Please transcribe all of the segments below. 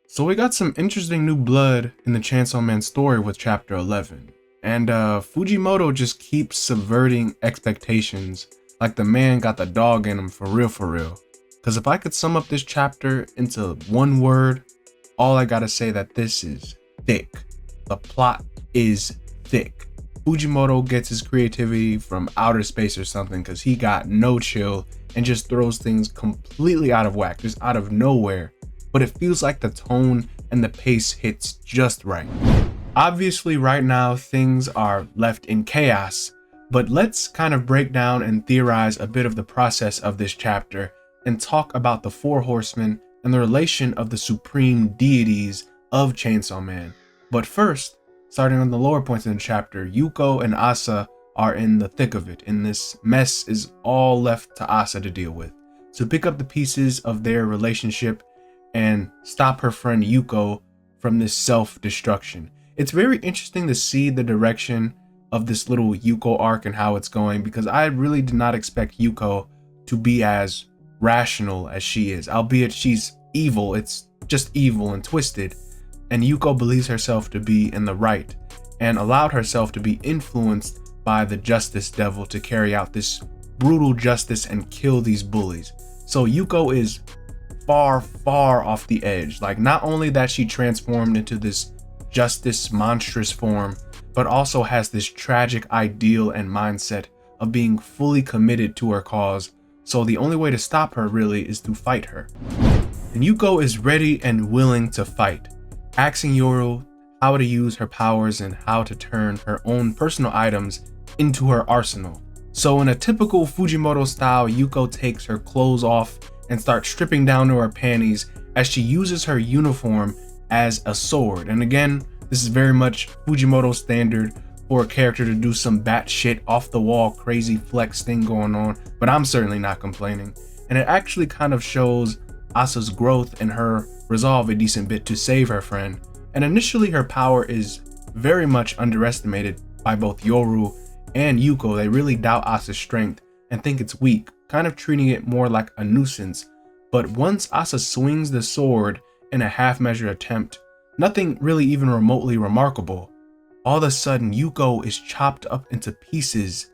So we got some interesting new blood in the Chainsaw Man story with chapter 11. And Fujimoto just keeps subverting expectations like the man got the dog in him for real for real. Cause if I could sum up this chapter into one word, all I gotta say that this is thick. The plot is thick. Fujimoto gets his creativity from outer space or something cause he got no chill and just throws things completely out of whack, just out of nowhere. But it feels like the tone and the pace hits just right. Obviously right now things are left in chaos, but let's kind of break down and theorize a bit of the process of this chapter and talk about the Four Horsemen and the relation of the supreme deities of Chainsaw Man. But first, starting on the lower points in the chapter, Yuko and Asa are in the thick of it, and this mess is all left to Asa to deal with. So pick up the pieces of their relationship and stop her friend Yuko from this self-destruction. It's very interesting to see the direction of this little Yuko arc and how it's going, because I really did not expect Yuko to be as rational as she is, albeit she's evil. It's just evil and twisted, and Yuko believes herself to be in the right and allowed herself to be influenced by the justice devil to carry out this brutal justice and kill these bullies. So Yuko is far off the edge. Like, not only that she transformed into this justice monstrous form, but also has this tragic ideal and mindset of being fully committed to her cause. So the only way to stop her really is to fight her. And Yuko is ready and willing to fight, asking Yoru how to use her powers and how to turn her own personal items into her arsenal. So in a typical Fujimoto style, Yuko takes her clothes off and starts stripping down to her panties as she uses her uniform as a sword. And again, this is very much Fujimoto standard for a character to do some batshit off the wall crazy flex thing going on, but I'm certainly not complaining. And it actually kind of shows Asa's growth and her resolve a decent bit to save her friend. And initially her power is very much underestimated by both Yoru and Yuko. They really doubt Asa's strength and think it's weak, kind of treating it more like a nuisance. But once Asa swings the sword in a half-measure attempt, nothing really even remotely remarkable, all of a sudden Yuko is chopped up into pieces,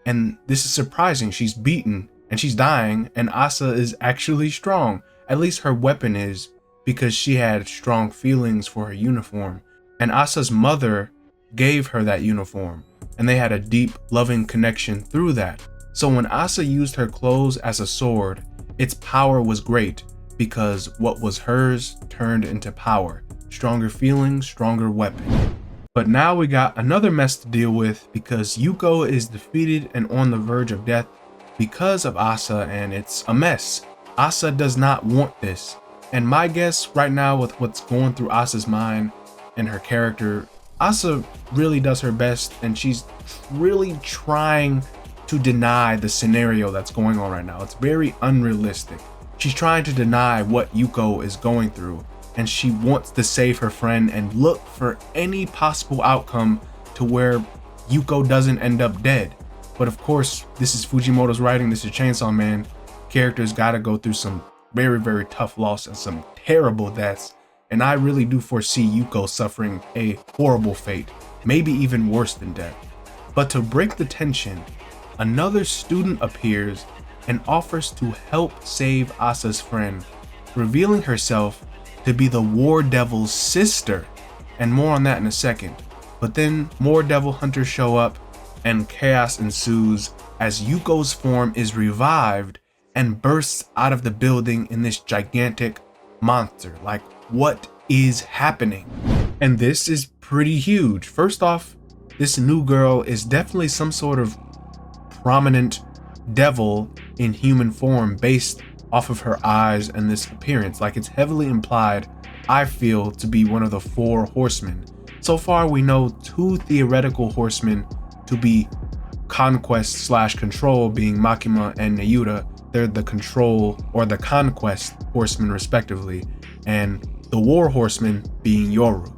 and this is surprising. She's beaten and she's dying, and Asa is actually strong. At least her weapon is, because she had strong feelings for her uniform, and Asa's mother gave her that uniform, and they had a deep loving connection through that. So when Asa used her clothes as a sword, its power was great because what was hers turned into power. Stronger feelings, stronger weapon. But now we got another mess to deal with because Yuko is defeated and on the verge of death because of Asa, and it's a mess. Asa does not want this. And my guess right now with what's going through Asa's mind and her character, Asa really does her best, and she's really trying to deny the scenario that's going on right now. It's very unrealistic. She's trying to deny what Yuko is going through, and she wants to save her friend and look for any possible outcome to where Yuko doesn't end up dead. But of course, this is Fujimoto's writing, this is Chainsaw Man. Characters gotta go through some very tough loss and some terrible deaths, and I really do foresee Yuko suffering a horrible fate, maybe even worse than death. But to break the tension, another student appears and offers to help save Asa's friend, revealing herself to be the War Devil's sister, and more on that in a second. But then more devil hunters show up and chaos ensues as Yuko's form is revived and bursts out of the building in this gigantic monster. Like, what is happening? And this is pretty huge. First off, this new girl is definitely some sort of prominent devil in human form based off of her eyes and this appearance. Like, it's heavily implied, I feel, to be one of the Four Horsemen. So far we know two theoretical horsemen to be conquest / control, being Makima and Nayuta. They're the control or the conquest horsemen respectively, and the war horsemen being Yoru.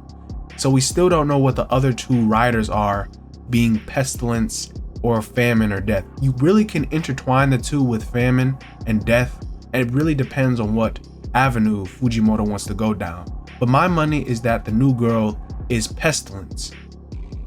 So we still don't know what the other two riders are, being pestilence or famine or death. You really can intertwine the two with famine and death, and it really depends on what avenue Fujimoto wants to go down. But my money is that the new girl is Pestilence.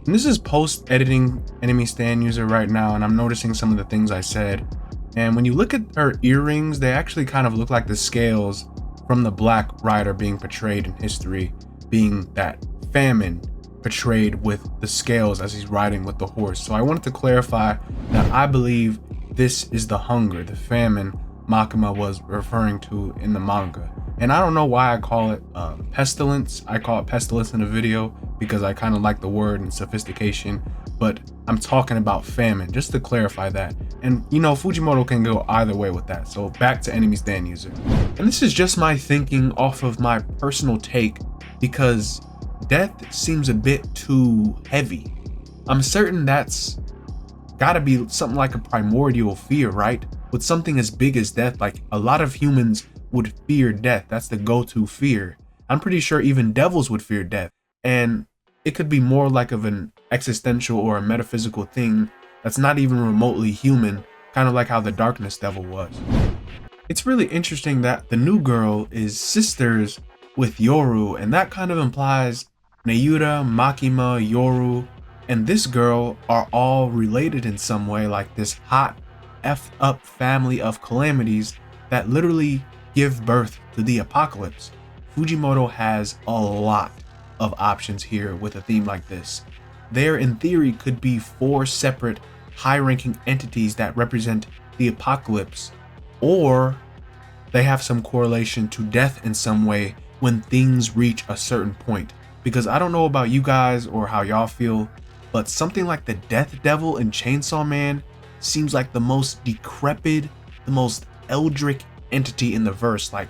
And this is post-editing Enemy Stand User right now, and I'm noticing some of the things I said. And when you look at her earrings, they actually kind of look like the scales from the Black Rider being portrayed in history, being that famine portrayed with the scales as he's riding with the horse. So I wanted to clarify that I believe this is the hunger, the famine Makima was referring to in the manga. And I don't know why I call it pestilence. I call it pestilence in the video because I kind of like the word and sophistication, but I'm talking about famine, just to clarify that. And you know, Fujimoto can go either way with that. So back to Enemy Stand User. And this is just my thinking off of my personal take, because death seems a bit too heavy. I'm certain that's gotta be something like a primordial fear, right? With something as big as death, like a lot of humans would fear death. That's the go-to fear. I'm pretty sure even devils would fear death. And it could be more like of an existential or a metaphysical thing that's not even remotely human, kind of like how the Darkness Devil was. It's really interesting that the new girl is sisters with Yoru, and that kind of implies Neyuta, Makima, Yoru, and this girl are all related in some way, like this hot effed up family of calamities that literally give birth to the apocalypse. Fujimoto has a lot of options here with a theme like this. There, in theory, could be 4 separate high-ranking entities that represent the apocalypse, or they have some correlation to death in some way when things reach a certain point. Because I don't know about you guys or how y'all feel, but something like the Death Devil in Chainsaw Man seems like the most decrepit, the most eldritch entity in the verse, like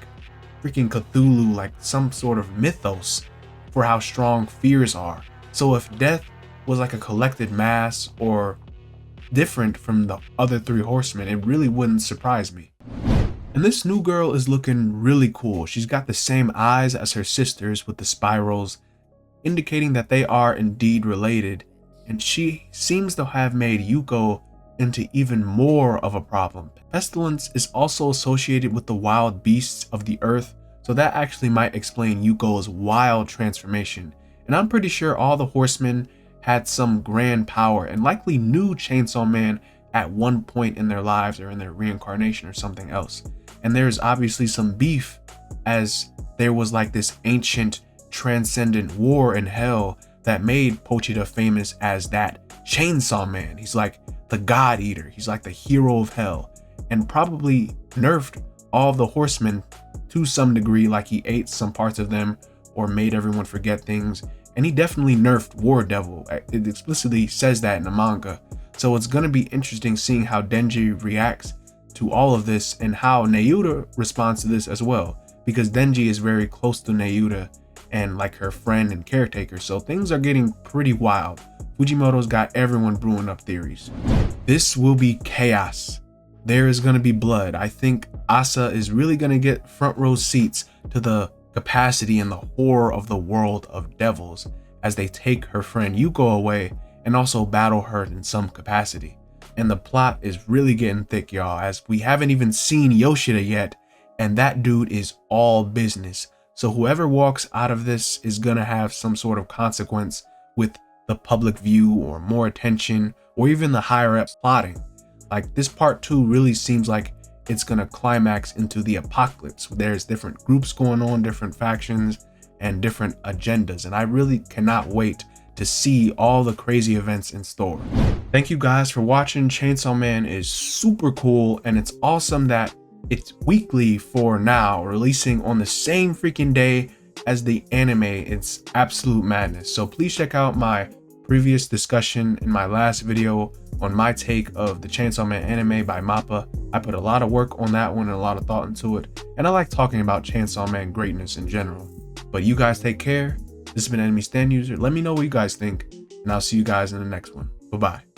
freaking Cthulhu, like some sort of mythos for how strong fears are. So if death was like a collected mass or different from the other 3 horsemen, it really wouldn't surprise me. And this new girl is looking really cool. She's got the same eyes as her sisters with the spirals, indicating that they are indeed related, and she seems to have made Yuko into even more of a problem. Pestilence is also associated with the wild beasts of the earth, so that actually might explain Yuko's wild transformation. And I'm pretty sure all the horsemen had some grand power and likely knew Chainsaw Man at one point in their lives or in their reincarnation or something else. And there's obviously some beef, as there was like this ancient transcendent war in hell that made Pochita famous as that Chainsaw Man. He's like the God Eater. He's like the hero of hell, and probably nerfed all of the horsemen to some degree, like he ate some parts of them or made everyone forget things. And he definitely nerfed War Devil. It explicitly says that in the manga. So it's going to be interesting seeing how Denji reacts to all of this and how Neyuta responds to this as well, because Denji is very close to Neyuta and like her friend and caretaker. So things are getting pretty wild. Fujimoto's got everyone brewing up theories. This will be chaos. There is going to be blood. I think Asa is really going to get front row seats to the capacity and the horror of the world of devils as they take her friend Yuko away and also battle her in some capacity. And the plot is really getting thick, y'all, as we haven't even seen Yoshida yet, and that dude is all business. So whoever walks out of this is gonna have some sort of consequence with the public view or more attention or even the higher ups plotting. Like this part 2 really seems like it's gonna climax into the apocalypse. There's different groups going on, different factions and different agendas, and I really cannot wait to see all the crazy events in store. Thank you guys for watching. Chainsaw Man is super cool, and it's awesome that it's weekly for now, releasing on the same freaking day as the anime. It's absolute madness. So please check out my previous discussion in my last video on my take of the Chainsaw Man anime by MAPPA. I put a lot of work on that one and a lot of thought into it, and I like talking about Chainsaw Man greatness in general. But you guys take care. This has been Enemy Stand User. Let me know what you guys think, and I'll see you guys in the next one. Bye-bye.